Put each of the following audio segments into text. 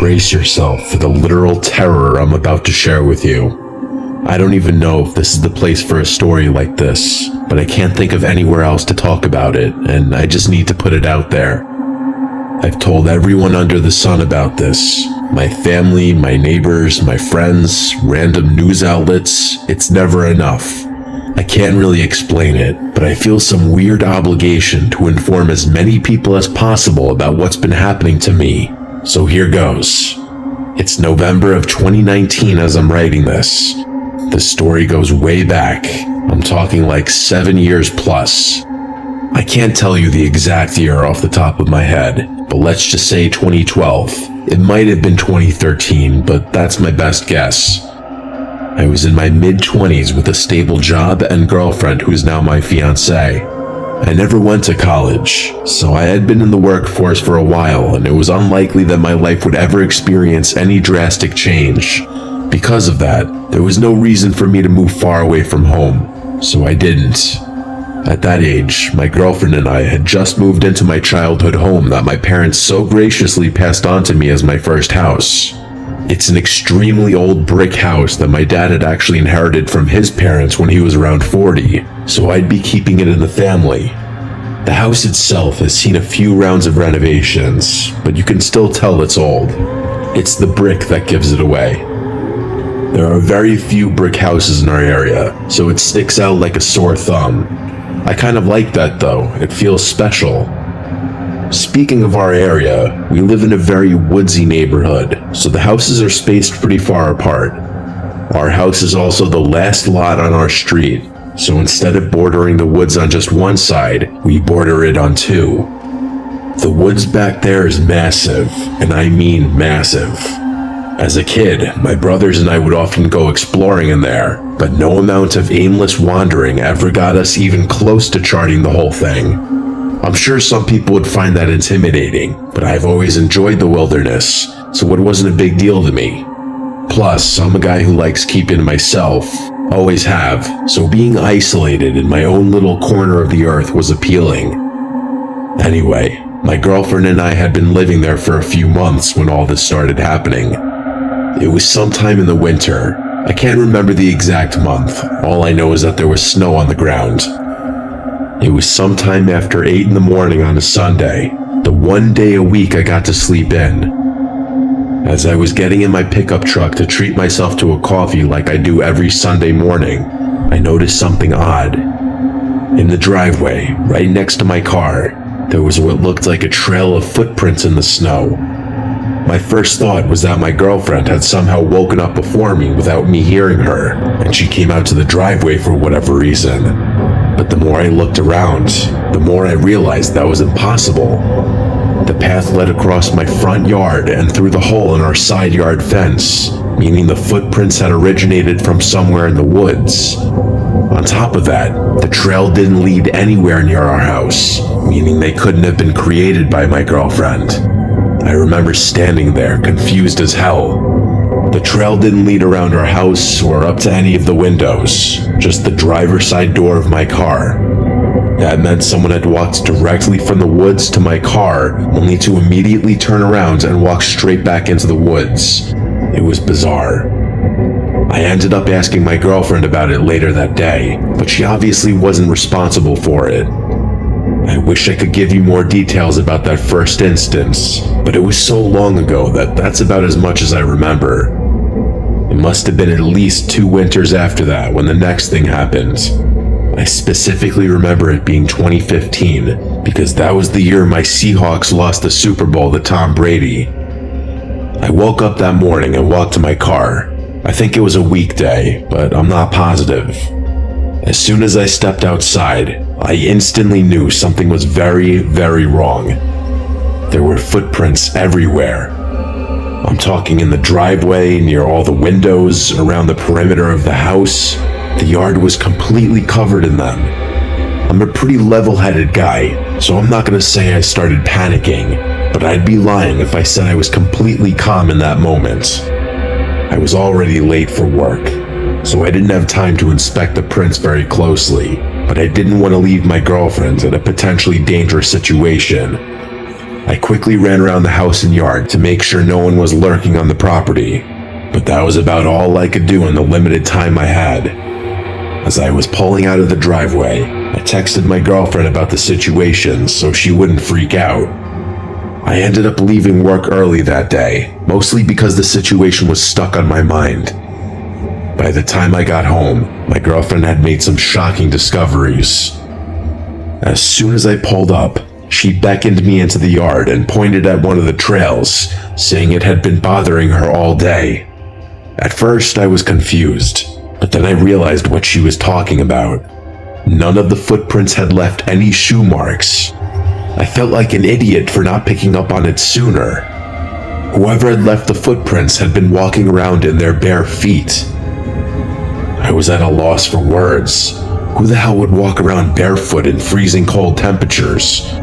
brace yourself for the literal terror I'm about to share with you. I don't even know if this is the place for a story like this, but I can't think of anywhere else to talk about it, and I just need to put it out there. I've told everyone under the sun about this. My family, my neighbors, my friends, random news outlets. It's never enough. I can't really explain it, but I feel some weird obligation to inform as many people as possible about what's been happening to me. So here goes. It's November of 2019 as I'm writing this. The story goes way back. I'm talking like 7 years plus. I can't tell you the exact year off the top of my head, but let's just say 2012. It might have been 2013, but that's my best guess. I was in my mid-20s with a stable job and girlfriend who is now my fiancée. I never went to college, so I had been in the workforce for a while, and it was unlikely that my life would ever experience any drastic change. Because of that, there was no reason for me to move far away from home, so I didn't. At that age, my girlfriend and I had just moved into my childhood home that my parents so graciously passed on to me as my first house. It's an extremely old brick house that my dad had actually inherited from his parents when he was around 40, so I'd be keeping it in the family. The house itself has seen a few rounds of renovations, but you can still tell it's old. It's the brick that gives it away. There are very few brick houses in our area, so it sticks out like a sore thumb. I kind of like that though, it feels special. Speaking of our area, we live in a very woodsy neighborhood, so the houses are spaced pretty far apart. Our house is also the last lot on our street, so instead of bordering the woods on just one side, we border it on two. The woods back there is massive, and I mean massive. As a kid, my brothers and I would often go exploring in there, but no amount of aimless wandering ever got us even close to charting the whole thing. I'm sure some people would find that intimidating, but I've always enjoyed the wilderness, so it wasn't a big deal to me. Plus, I'm a guy who likes keeping to myself, always have, so being isolated in my own little corner of the earth was appealing. Anyway, my girlfriend and I had been living there for a few months when all this started happening. It was sometime in the winter. I can't remember the exact month. All I know is that there was snow on the ground. It was sometime after 8 in the morning on a Sunday, the one day a week I got to sleep in. As I was getting in my pickup truck to treat myself to a coffee like I do every Sunday morning, I noticed something odd. In the driveway, right next to my car, there was what looked like a trail of footprints in the snow. My first thought was that my girlfriend had somehow woken up before me without me hearing her, and she came out to the driveway for whatever reason. But the more I looked around, the more I realized that was impossible. The path led across my front yard and through the hole in our side yard fence, meaning the footprints had originated from somewhere in the woods. On top of that, the trail didn't lead anywhere near our house, meaning they couldn't have been created by my girlfriend. I remember standing there, confused as hell. The trail didn't lead around our house or up to any of the windows, just the driver's side door of my car. That meant someone had walked directly from the woods to my car, only to immediately turn around and walk straight back into the woods. It was bizarre. I ended up asking my girlfriend about it later that day, but she obviously wasn't responsible for it. I wish I could give you more details about that first instance, but it was so long ago that that's about as much as I remember. It must have been at least 2 winters after that when the next thing happened. I specifically remember it being 2015, because that was the year my Seahawks lost the Super Bowl to Tom Brady. I woke up that morning and walked to my car. I think it was a weekday, but I'm not positive. As soon as I stepped outside, I instantly knew something was very, very wrong. There were footprints everywhere. I'm talking in the driveway, near all the windows, around the perimeter of the house. The yard was completely covered in them. I'm a pretty level-headed guy, so I'm not gonna say I started panicking, but I'd be lying if I said I was completely calm in that moment. I was already late for work, so I didn't have time to inspect the prints very closely, but I didn't want to leave my girlfriend in a potentially dangerous situation. I quickly ran around the house and yard to make sure no one was lurking on the property, but that was about all I could do in the limited time I had. As I was pulling out of the driveway, I texted my girlfriend about the situation so she wouldn't freak out. I ended up leaving work early that day, mostly because the situation was stuck on my mind. By the time I got home, my girlfriend had made some shocking discoveries. As soon as I pulled up, she beckoned me into the yard and pointed at one of the trails, saying it had been bothering her all day. At first, I was confused, but then I realized what she was talking about. None of the footprints had left any shoe marks. I felt like an idiot for not picking up on it sooner. Whoever had left the footprints had been walking around in their bare feet. I was at a loss for words. Who the hell would walk around barefoot in freezing cold temperatures?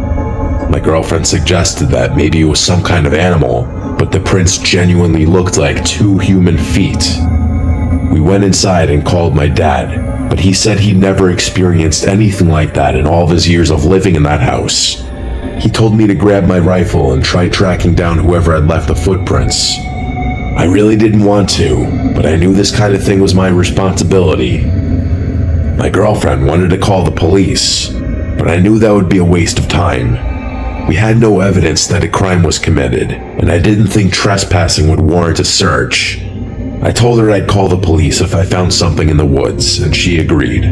My girlfriend suggested that maybe it was some kind of animal, but the prints genuinely looked like 2 human feet. We went inside and called my dad, but he said he never experienced anything like that in all of his years of living in that house. He told me to grab my rifle and try tracking down whoever had left the footprints. I really didn't want to, but I knew this kind of thing was my responsibility. My girlfriend wanted to call the police, but I knew that would be a waste of time. We had no evidence that a crime was committed, and I didn't think trespassing would warrant a search. I told her I'd call the police if I found something in the woods, and she agreed.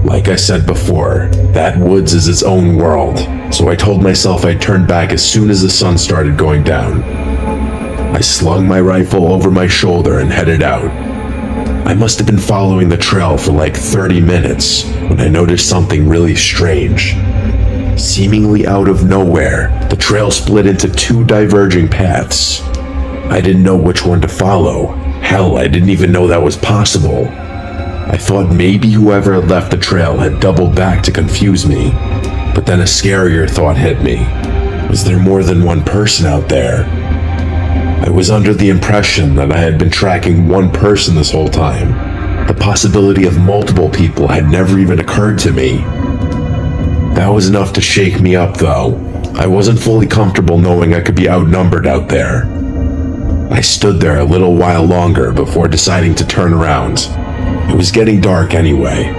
Like I said before, that woods is its own world, so I told myself I'd turn back as soon as the sun started going down. I slung my rifle over my shoulder and headed out. I must have been following the trail for like 30 minutes when I noticed something really strange. Seemingly out of nowhere, the trail split into 2 diverging paths. I didn't know which one to follow. Hell, I didn't even know that was possible. I thought maybe whoever had left the trail had doubled back to confuse me, but then a scarier thought hit me. Was there more than one person out there? I was under the impression that I had been tracking one person this whole time. The possibility of multiple people had never even occurred to me. That was enough to shake me up, though. I wasn't fully comfortable knowing I could be outnumbered out there. I stood there a little while longer before deciding to turn around. It was getting dark anyway.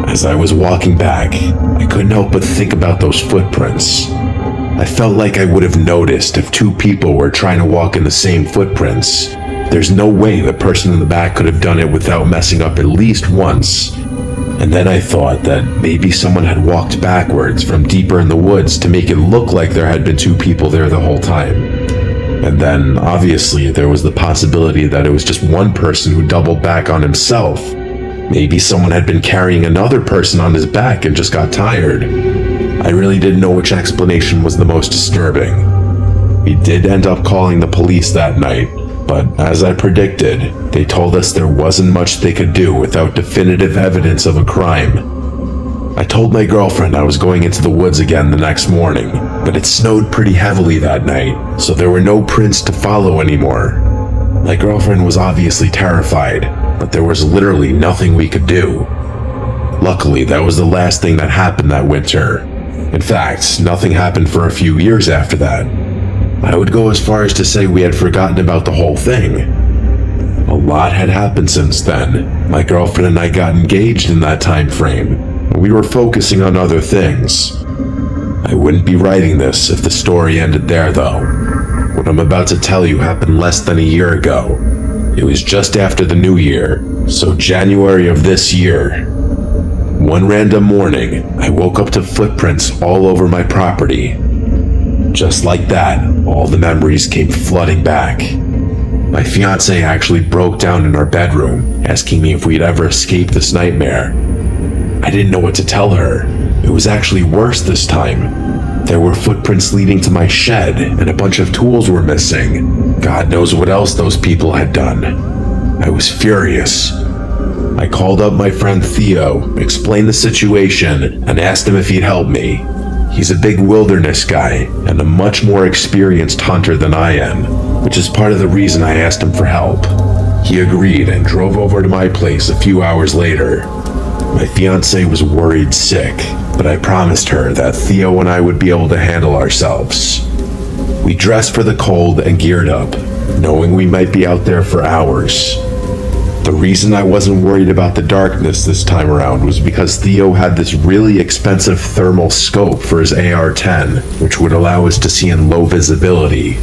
As I was walking back, I couldn't help but think about those footprints. I felt like I would have noticed if 2 people were trying to walk in the same footprints. There's no way the person in the back could have done it without messing up at least once. And then I thought that maybe someone had walked backwards from deeper in the woods to make it look like there had been 2 people there the whole time. And then, obviously, there was the possibility that it was just one person who doubled back on himself. Maybe someone had been carrying another person on his back and just got tired. I really didn't know which explanation was the most disturbing. We did end up calling the police that night, but as I predicted, they told us there wasn't much they could do without definitive evidence of a crime. I told my girlfriend I was going into the woods again the next morning, but it snowed pretty heavily that night, so there were no prints to follow anymore. My girlfriend was obviously terrified, but there was literally nothing we could do. Luckily, that was the last thing that happened that winter. In fact, nothing happened for a few years after that. I would go as far as to say we had forgotten about the whole thing. A lot had happened since then. My girlfriend and I got engaged in that time frame. We were focusing on other things. I wouldn't be writing this if the story ended there, though. What I'm about to tell you happened less than a year ago. It was just after the new year, so January of this year. One random morning, I woke up to footprints all over my property. Just like that, all the memories came flooding back. My fiancée actually broke down in our bedroom, asking me if we'd ever escape this nightmare. I didn't know what to tell her. It was actually worse this time. There were footprints leading to my shed, and a bunch of tools were missing. God knows what else those people had done. I was furious. I called up my friend Theo, explained the situation, and asked him if he'd help me. He's a big wilderness guy, and a much more experienced hunter than I am, which is part of the reason I asked him for help. He agreed and drove over to my place a few hours later. My fiancée was worried sick. but I promised her that Theo and I would be able to handle ourselves. We dressed for the cold and geared up, knowing we might be out there for hours. The reason I wasn't worried about the darkness this time around was because Theo had this really expensive thermal scope for his AR-10, which would allow us to see in low visibility.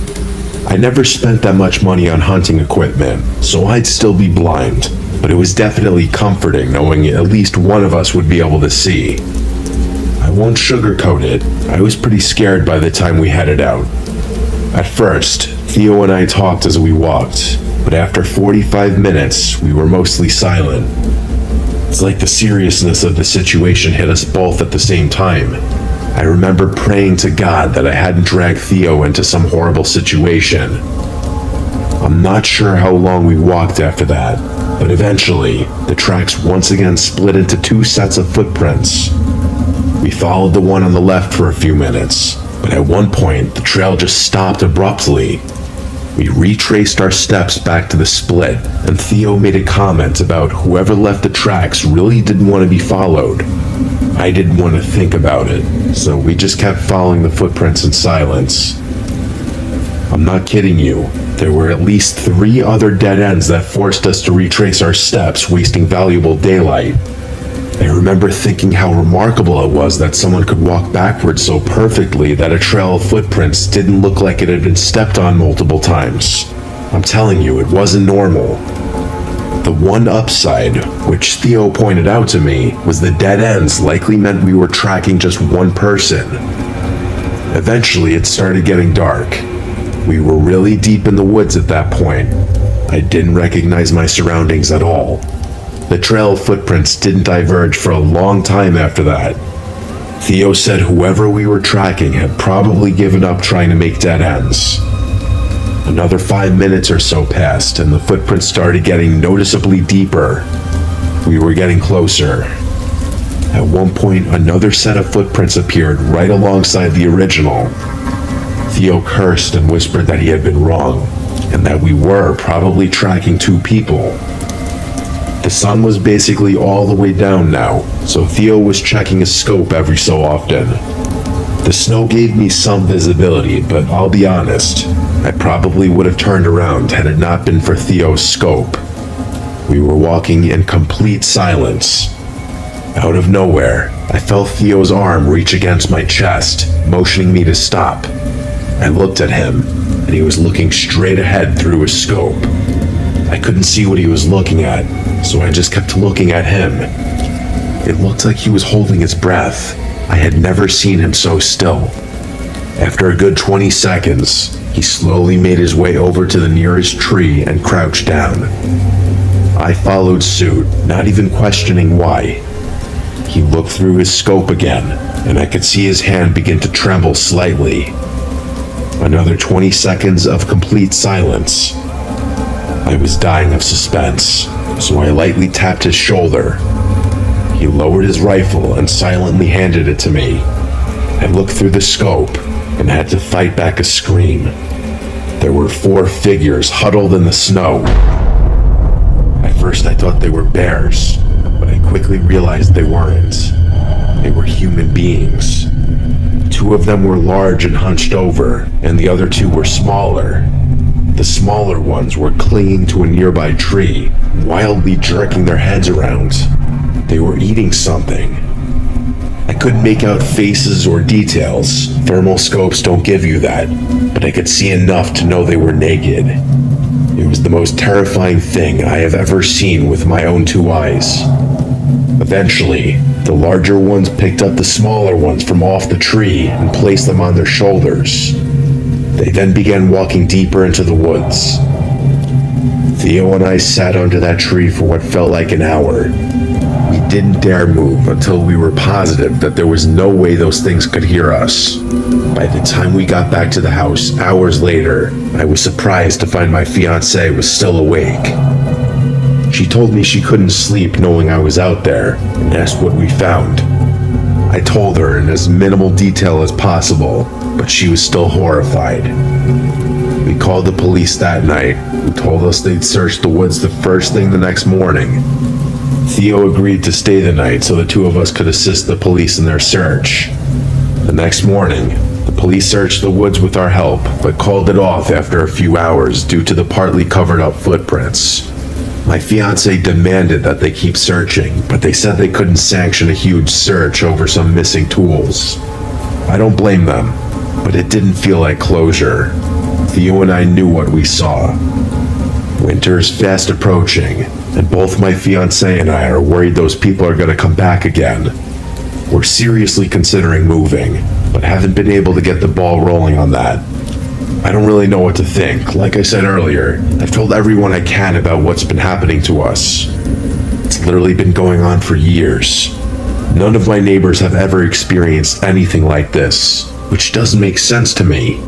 I never spent that much money on hunting equipment, so I'd still be blind, but it was definitely comforting knowing at least one of us would be able to see. I won't sugarcoat it, I was pretty scared by the time we headed out. At first, Theo and I talked as we walked, but after 45 minutes, we were mostly silent. It's like the seriousness of the situation hit us both at the same time. I remember praying to God that I hadn't dragged Theo into some horrible situation. I'm not sure how long we walked after that, but eventually, the tracks once again split into two sets of footprints. We followed the one on the left for a few minutes, but at one point, the trail just stopped abruptly. We retraced our steps back to the split, and Theo made a comment about whoever left the tracks really didn't want to be followed. I didn't want to think about it, so we just kept following the footprints in silence. I'm not kidding you, there were at least 3 other dead ends that forced us to retrace our steps, wasting valuable daylight. I remember thinking how remarkable it was that someone could walk backwards so perfectly that a trail of footprints didn't look like it had been stepped on multiple times. I'm telling you, it wasn't normal. The one upside, which Theo pointed out to me, was the dead ends likely meant we were tracking just one person. Eventually, it started getting dark. We were really deep in the woods at that point. I didn't recognize my surroundings at all. The trail of footprints didn't diverge for a long time after that. Theo said whoever we were tracking had probably given up trying to make dead ends. Another 5 minutes or so passed, and the footprints started getting noticeably deeper. We were getting closer. At one point, another set of footprints appeared right alongside the original. Theo cursed and whispered that he had been wrong, and that we were probably tracking 2 people. The sun was basically all the way down now, so Theo was checking his scope every so often. The snow gave me some visibility, but I'll be honest, I probably would have turned around had it not been for Theo's scope. We were walking in complete silence. Out of nowhere, I felt Theo's arm reach against my chest, motioning me to stop. I looked at him, and he was looking straight ahead through his scope. I couldn't see what he was looking at, so I just kept looking at him. It looked like he was holding his breath. I had never seen him so still. After a good 20 seconds, he slowly made his way over to the nearest tree and crouched down. I followed suit, not even questioning why. He looked through his scope again, and I could see his hand begin to tremble slightly. Another 20 seconds of complete silence. I was dying of suspense, so I lightly tapped his shoulder. He lowered his rifle and silently handed it to me. I looked through the scope and had to fight back a scream. There were 4 figures huddled in the snow. At first I thought they were bears, but I quickly realized they weren't. They were human beings. 2 of them were large and hunched over, and the other 2 were smaller. The smaller ones were clinging to a nearby tree, wildly jerking their heads around. They were eating something. I couldn't make out faces or details. Thermal scopes don't give you that, but I could see enough to know they were naked. It was the most terrifying thing I have ever seen with my own 2 eyes. Eventually, the larger ones picked up the smaller ones from off the tree and placed them on their shoulders. They then began walking deeper into the woods. Theo and I sat under that tree for what felt like an hour. We didn't dare move until we were positive that there was no way those things could hear us. By the time we got back to the house, hours later, I was surprised to find my fiancée was still awake. She told me she couldn't sleep knowing I was out there and asked what we found. I told her in as minimal detail as possible, but she was still horrified. We called the police that night, who told us they'd search the woods the first thing the next morning. Theo agreed to stay the night so the two of us could assist the police in their search. The next morning, the police searched the woods with our help, but called it off after a few hours due to the partly covered up footprints. My fiancé demanded that they keep searching, but they said they couldn't sanction a huge search over some missing tools. I don't blame them, but it didn't feel like closure. Theo and I knew what we saw. Winter is fast approaching, and both my fiancé and I are worried those people are going to come back again. We're seriously considering moving, but haven't been able to get the ball rolling on that. I don't really know what to think. Like I said earlier, I've told everyone I can about what's been happening to us. It's literally been going on for years. None of my neighbors have ever experienced anything like this, which doesn't make sense to me.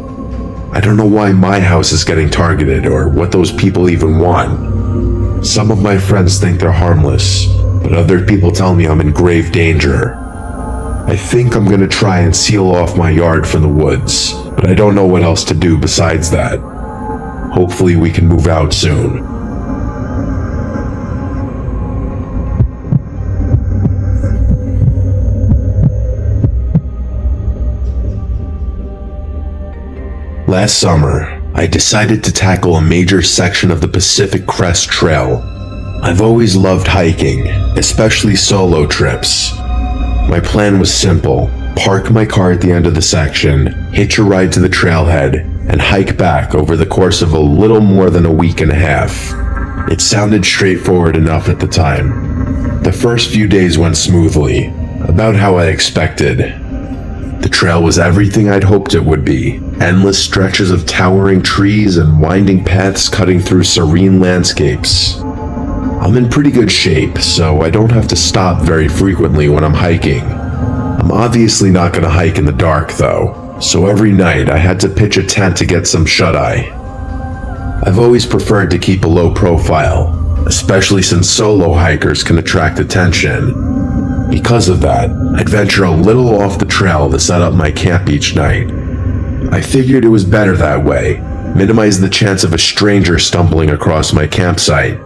I don't know why my house is getting targeted or what those people even want. Some of my friends think they're harmless, but other people tell me I'm in grave danger. I think I'm gonna try and seal off my yard from the woods, but I don't know what else to do besides that. Hopefully we can move out soon. Last summer, I decided to tackle a major section of the Pacific Crest Trail. I've always loved hiking, especially solo trips. My plan was simple: park my car at the end of the section, hitch a ride to the trailhead, and hike back over the course of a little more than a week and a half. It sounded straightforward enough at the time. The first few days went smoothly, about how I expected. The trail was everything I'd hoped it would be. Endless stretches of towering trees and winding paths cutting through serene landscapes. I'm in pretty good shape, so I don't have to stop very frequently when I'm hiking. I'm obviously not going to hike in the dark though, so every night I had to pitch a tent to get some shut-eye. I've always preferred to keep a low profile, especially since solo hikers can attract attention. Because of that, I'd venture a little off the trail to set up my camp each night. I figured it was better that way, minimize the chance of a stranger stumbling across my campsite.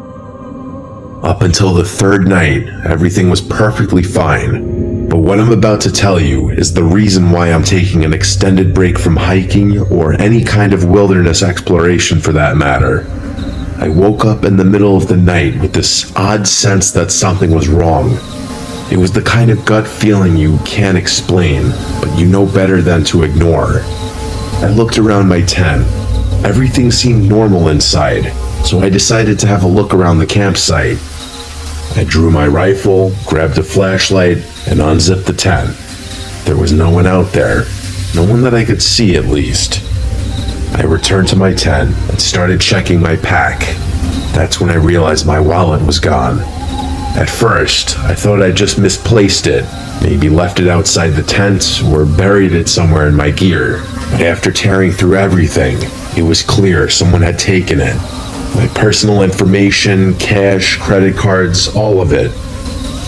Up until the third night, everything was perfectly fine. But what I'm about to tell you is the reason why I'm taking an extended break from hiking or any kind of wilderness exploration for that matter. I woke up in the middle of the night with this odd sense that something was wrong. It was the kind of gut feeling you can't explain, but you know better than to ignore. I looked around my tent. Everything seemed normal inside, so I decided to have a look around the campsite. I drew my rifle, grabbed a flashlight, and unzipped the tent. There was no one out there, no one that I could see at least. I returned to my tent and started checking my pack. That's when I realized my wallet was gone. At first, I thought I just misplaced it, maybe left it outside the tent or buried it somewhere in my gear. But after tearing through everything, it was clear someone had taken it. My personal information, cash, credit cards, all of it.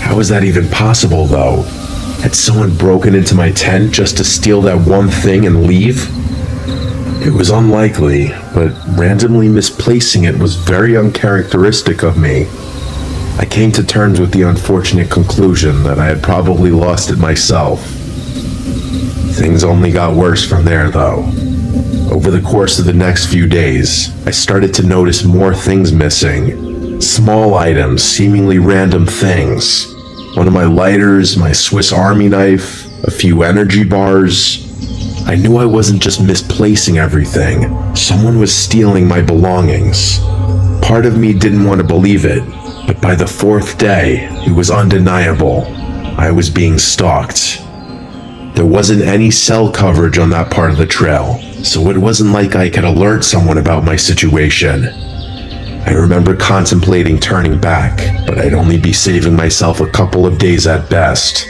How is that even possible though? Had someone broken into my tent just to steal that one thing and leave? It was unlikely, but randomly misplacing it was very uncharacteristic of me. I came to terms with the unfortunate conclusion that I had probably lost it myself. Things only got worse from there though. Over the course of the next few days, I started to notice more things missing. Small items, seemingly random things. One of my lighters, my Swiss Army knife, a few energy bars. I knew I wasn't just misplacing everything. Someone was stealing my belongings. Part of me didn't want to believe it, but by the fourth day, it was undeniable. I was being stalked. There wasn't any cell coverage on that part of the trail, so it wasn't like I could alert someone about my situation. I remember contemplating turning back, but I'd only be saving myself a couple of days at best.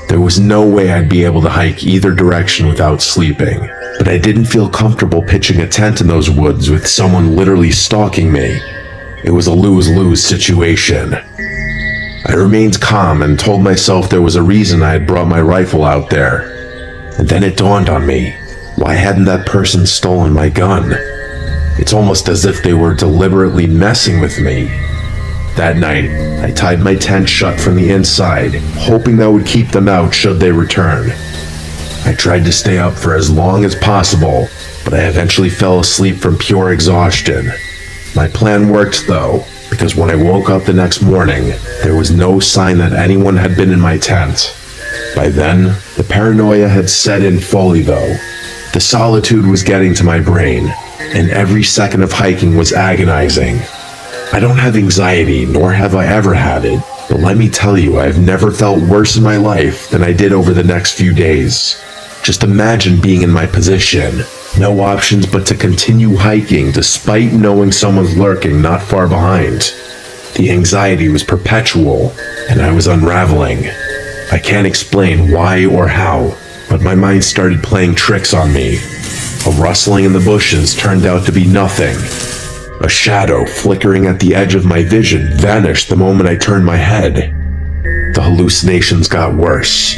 There was no way I'd be able to hike either direction without sleeping, but I didn't feel comfortable pitching a tent in those woods with someone literally stalking me. It was a lose-lose situation. I remained calm and told myself there was a reason I had brought my rifle out there. And then it dawned on me, why hadn't that person stolen my gun? It's almost as if they were deliberately messing with me. That night, I tied my tent shut from the inside, hoping that would keep them out should they return. I tried to stay up for as long as possible, but I eventually fell asleep from pure exhaustion. My plan worked though, because when I woke up the next morning, there was no sign that anyone had been in my tent. By then, the paranoia had set in fully though. The solitude was getting to my brain, and every second of hiking was agonizing. I don't have anxiety, nor have I ever had it, but let me tell you, I've never felt worse in my life than I did over the next few days. Just imagine being in my position. No options but to continue hiking despite knowing someone's lurking not far behind. The anxiety was perpetual, and I was unraveling. I can't explain why or how, but my mind started playing tricks on me. A rustling in the bushes turned out to be nothing. A shadow flickering at the edge of my vision vanished the moment I turned my head. The hallucinations got worse.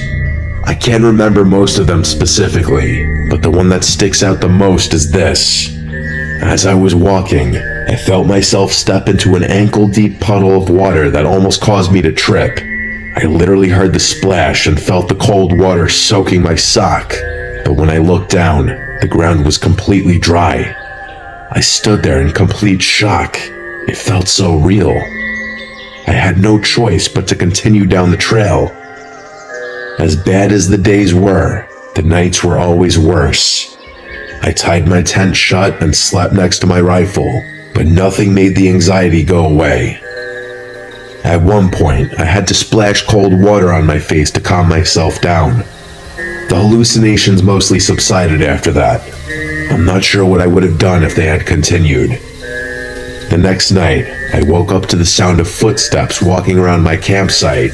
I can't remember most of them specifically, but the one that sticks out the most is this. As I was walking, I felt myself step into an ankle-deep puddle of water that almost caused me to trip. I literally heard the splash and felt the cold water soaking my sock, but when I looked down, the ground was completely dry. I stood there in complete shock. It felt so real. I had no choice but to continue down the trail. As bad as the days were, the nights were always worse. I tied my tent shut and slept next to my rifle, but nothing made the anxiety go away. At one point, I had to splash cold water on my face to calm myself down. The hallucinations mostly subsided after that. I'm not sure what I would have done if they had continued. The next night, I woke up to the sound of footsteps walking around my campsite.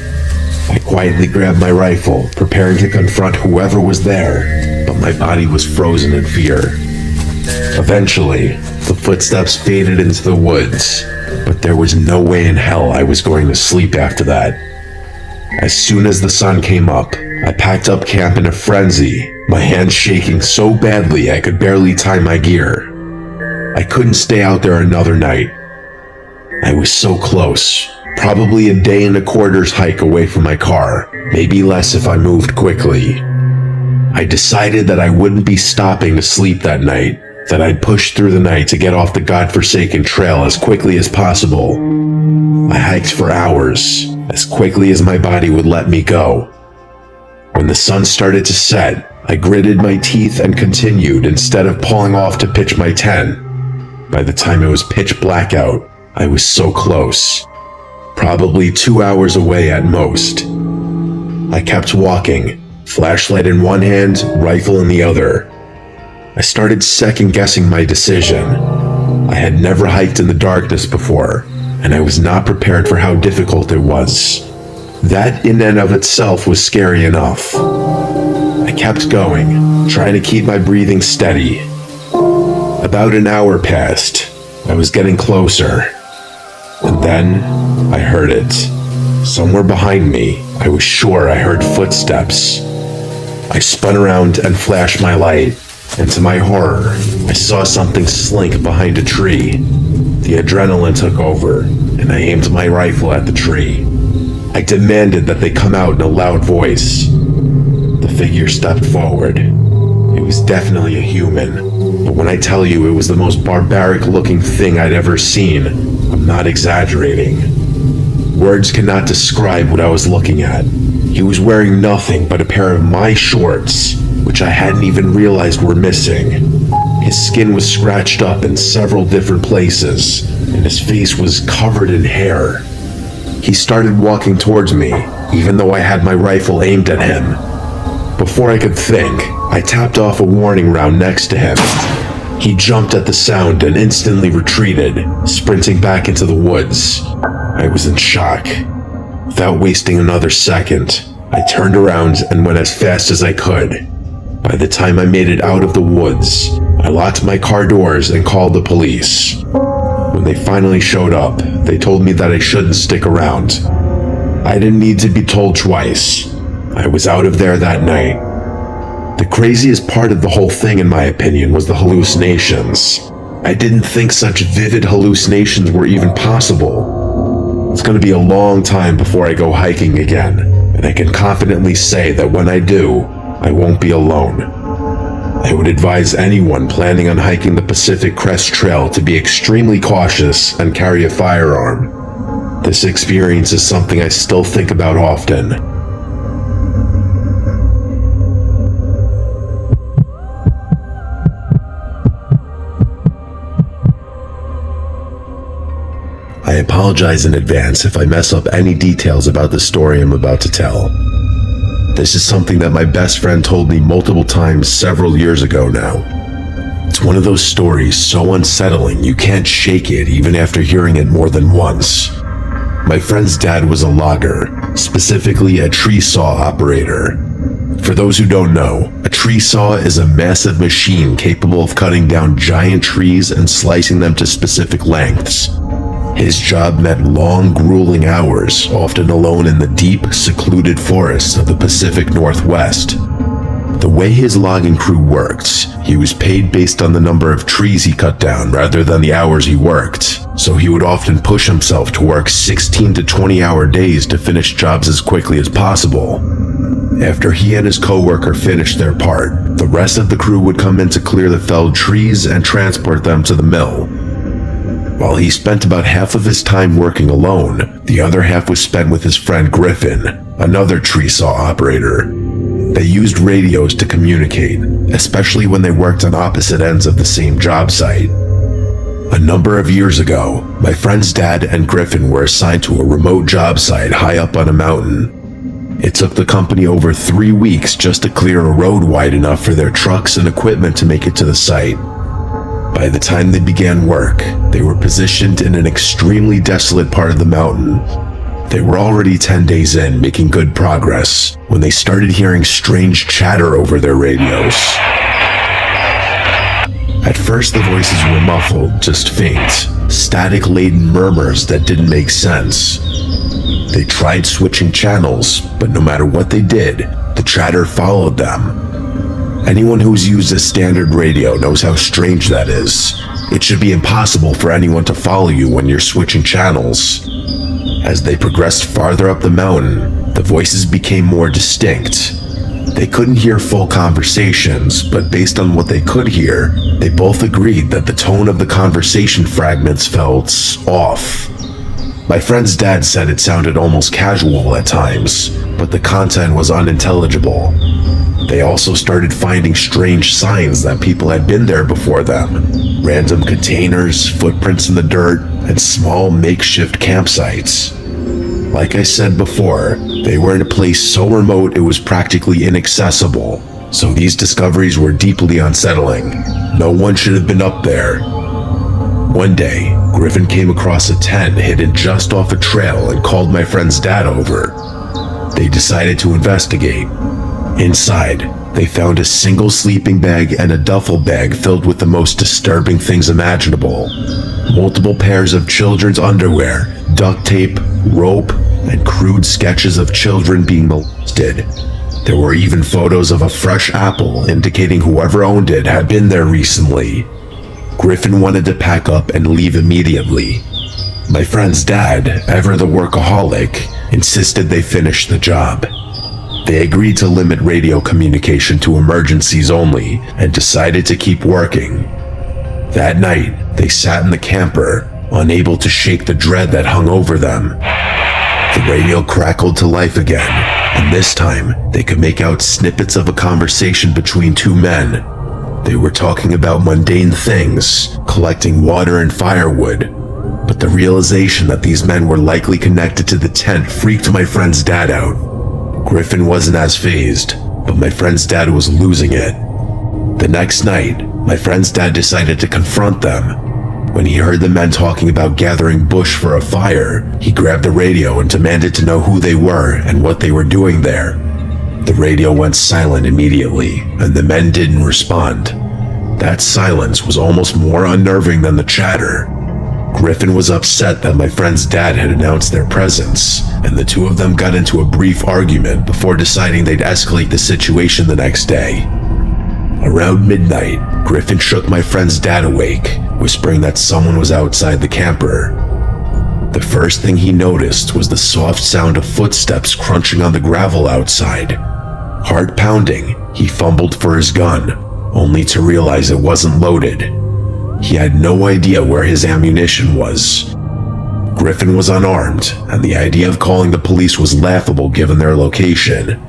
I quietly grabbed my rifle, preparing to confront whoever was there, but my body was frozen in fear. Eventually, the footsteps faded into the woods, but there was no way in hell I was going to sleep after that. As soon as the sun came up, I packed up camp in a frenzy, my hands shaking so badly I could barely tie my gear. I couldn't stay out there another night. I was so close, probably a day and a quarter's hike away from my car, maybe less if I moved quickly. I decided that I wouldn't be stopping to sleep that night, that I'd push through the night to get off the godforsaken trail as quickly as possible. I hiked for hours, as quickly as my body would let me go. When the sun started to set, I gritted my teeth and continued instead of pulling off to pitch my tent. By the time it was pitch black out, I was so close. Probably 2 hours away at most. I kept walking, flashlight in one hand, rifle in the other. I started second-guessing my decision. I had never hiked in the darkness before, and I was not prepared for how difficult it was. That in and of itself was scary enough. I kept going, trying to keep my breathing steady. About an hour passed. I was getting closer. And then, I heard it. Somewhere behind me, I was sure I heard footsteps. I spun around and flashed my light, and to my horror, I saw something slink behind a tree. The adrenaline took over, and I aimed my rifle at the tree. I demanded that they come out in a loud voice. The figure stepped forward. It was definitely a human, but when I tell you it was the most barbaric-looking thing I'd ever seen, I'm not exaggerating. Words cannot describe what I was looking at. He was wearing nothing but a pair of my shorts, which I hadn't even realized were missing. His skin was scratched up in several different places, and his face was covered in hair. He started walking towards me, even though I had my rifle aimed at him. Before I could think, I tapped off a warning round next to him. He jumped at the sound and instantly retreated, sprinting back into the woods. I was in shock. Without wasting another second, I turned around and went as fast as I could. By the time I made it out of the woods, I locked my car doors and called the police. When they finally showed up, they told me that I shouldn't stick around. I didn't need to be told twice. I was out of there that night. The craziest part of the whole thing, in my opinion, was the hallucinations. I didn't think such vivid hallucinations were even possible. It's going to be a long time before I go hiking again, and I can confidently say that when I do, I won't be alone. I would advise anyone planning on hiking the Pacific Crest Trail to be extremely cautious and carry a firearm. This experience is something I still think about often. I apologize in advance if I mess up any details about the story I'm about to tell. This is something that my best friend told me multiple times several years ago now. It's one of those stories so unsettling you can't shake it even after hearing it more than once. My friend's dad was a logger, specifically a tree saw operator. For those who don't know, a tree saw is a massive machine capable of cutting down giant trees and slicing them to specific lengths. His job meant long, grueling hours, often alone in the deep, secluded forests of the Pacific Northwest. The way his logging crew worked, he was paid based on the number of trees he cut down rather than the hours he worked, so he would often push himself to work 16 to 20-hour days to finish jobs as quickly as possible. After he and his co-worker finished their part, the rest of the crew would come in to clear the felled trees and transport them to the mill. While he spent about half of his time working alone, the other half was spent with his friend Griffin, another tree saw operator. They used radios to communicate, especially when they worked on opposite ends of the same job site. A number of years ago, my friend's dad and Griffin were assigned to a remote job site high up on a mountain. It took the company over 3 weeks just to clear a road wide enough for their trucks and equipment to make it to the site. By the time they began work, they were positioned in an extremely desolate part of the mountain. They were already 10 days in, making good progress, when they started hearing strange chatter over their radios. At first, the voices were muffled, just faint, static-laden murmurs that didn't make sense. They tried switching channels, but no matter what they did, the chatter followed them. Anyone who's used a standard radio knows how strange that is. It should be impossible for anyone to follow you when you're switching channels. As they progressed farther up the mountain, the voices became more distinct. They couldn't hear full conversations, but based on what they could hear, they both agreed that the tone of the conversation fragments felt off. My friend's dad said it sounded almost casual at times, but the content was unintelligible. They also started finding strange signs that people had been there before them. Random containers, footprints in the dirt, and small makeshift campsites. Like I said before, they were in a place so remote it was practically inaccessible, so these discoveries were deeply unsettling. No one should have been up there. One day, Griffin came across a tent hidden just off a trail and called my friend's dad over. They decided to investigate. Inside, they found a single sleeping bag and a duffel bag filled with the most disturbing things imaginable. Multiple pairs of children's underwear, duct tape, rope, and crude sketches of children being molested. There were even photos of a fresh apple indicating whoever owned it had been there recently. Griffin wanted to pack up and leave immediately. My friend's dad, ever the workaholic, insisted they finish the job. They agreed to limit radio communication to emergencies only and decided to keep working. That night, they sat in the camper, unable to shake the dread that hung over them. The radio crackled to life again, and this time, they could make out snippets of a conversation between two men. They were talking about mundane things, collecting water and firewood, but the realization that these men were likely connected to the tent freaked my friend's dad out. Griffin wasn't as fazed, but my friend's dad was losing it. The next night, my friend's dad decided to confront them. When he heard the men talking about gathering bush for a fire, he grabbed the radio and demanded to know who they were and what they were doing there. The radio went silent immediately, and the men didn't respond. That silence was almost more unnerving than the chatter. Griffin was upset that my friend's dad had announced their presence, and the two of them got into a brief argument before deciding they'd escalate the situation the next day. Around midnight, Griffin shook my friend's dad awake, whispering that someone was outside the camper. The first thing he noticed was the soft sound of footsteps crunching on the gravel outside. Heart pounding, he fumbled for his gun, only to realize it wasn't loaded. He had no idea where his ammunition was. Griffin was unarmed, and the idea of calling the police was laughable given their location.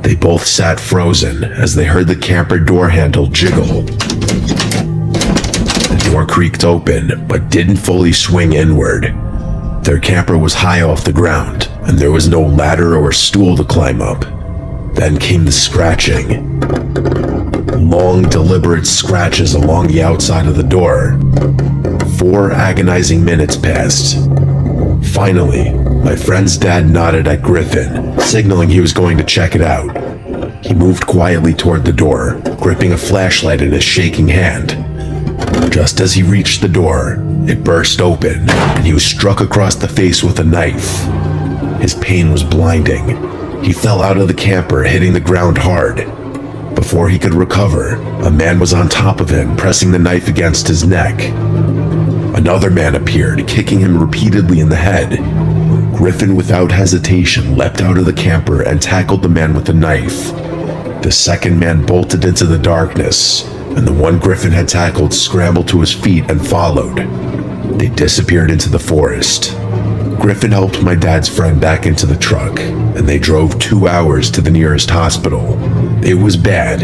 They both sat frozen as they heard the camper door handle jiggle. The door creaked open, but didn't fully swing inward. Their camper was high off the ground, and there was no ladder or stool to climb up. Then came the scratching. Long, deliberate scratches along the outside of the door. 4 agonizing minutes passed. Finally, my friend's dad nodded at Griffin, signaling he was going to check it out. He moved quietly toward the door, gripping a flashlight in his shaking hand. Just as he reached the door, it burst open, and he was struck across the face with a knife. His pain was blinding. He fell out of the camper, hitting the ground hard. Before he could recover, a man was on top of him, pressing the knife against his neck. Another man appeared, kicking him repeatedly in the head. Griffin, without hesitation, leapt out of the camper and tackled the man with the knife. The second man bolted into the darkness, and the one Griffin had tackled scrambled to his feet and followed. They disappeared into the forest. Griffin helped my dad's friend back into the truck, and they drove 2 hours to the nearest hospital. It was bad.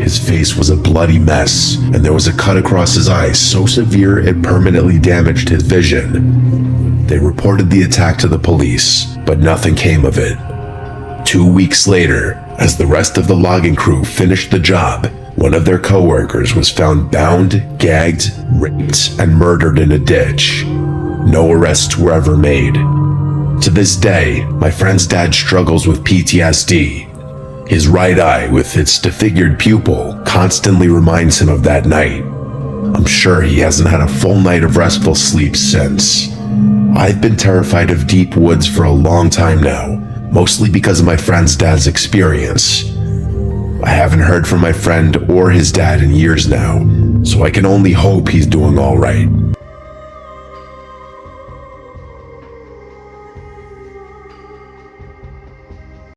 His face was a bloody mess, and there was a cut across his eye so severe it permanently damaged his vision. They reported the attack to the police, but nothing came of it. 2 weeks later, as the rest of the logging crew finished the job, one of their co-workers was found bound, gagged, raped, and murdered in a ditch. No arrests were ever made. To this day, my friend's dad struggles with PTSD. His right eye, with its disfigured pupil, constantly reminds him of that night. I'm sure he hasn't had a full night of restful sleep since. I've been terrified of deep woods for a long time now, mostly because of my friend's dad's experience. I haven't heard from my friend or his dad in years now, so I can only hope he's doing all right.